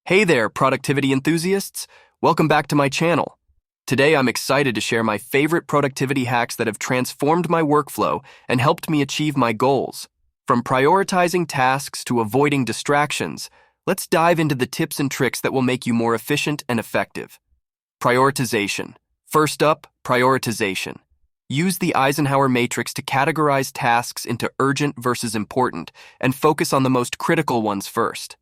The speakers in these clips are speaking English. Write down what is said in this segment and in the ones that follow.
Hey there, productivity enthusiasts! Welcome back to my channel. Today I'm excited to share my favorite productivity hacks that have transformed my workflow and helped me achieve my goals. From prioritizing tasks to avoiding distractions, let's dive into the tips and tricks that will make you more efficient and effective. Prioritization. First up, prioritization. Use the Eisenhower matrix to categorize tasks into urgent versus important and focus on the most critical ones first.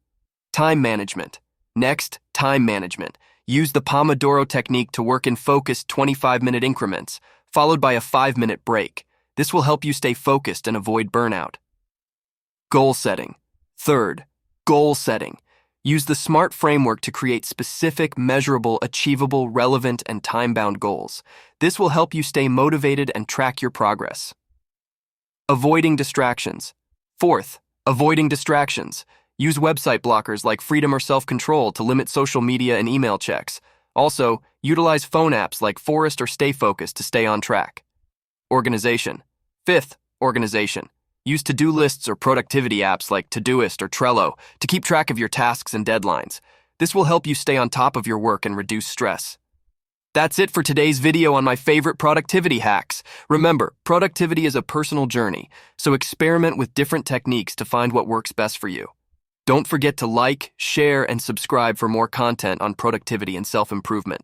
Time management. Next, time management. Use the Pomodoro technique to work in focused 25-minute increments, followed by a 5-minute break. This will help you stay focused and avoid burnout. Goal setting. Third, goal setting. Use the SMART framework to create specific, measurable, achievable, relevant, and time-bound goals. This will help you stay motivated and track your progress. Avoiding distractions. Fourth, avoiding distractions. Use website blockers like Freedom or Self-Control to limit social media and email checks. Also, utilize phone apps like Forest or Stay Focused to stay on track. Organization. Fifth, organization. Use to-do lists or productivity apps like Todoist or Trello to keep track of your tasks and deadlines. This will help you stay on top of your work and reduce stress. That's it for today's video on my favorite productivity hacks. Remember, productivity is a personal journey, so experiment with different techniques to find what works best for you. Don't forget to like, share, and subscribe for more content on productivity and self-improvement.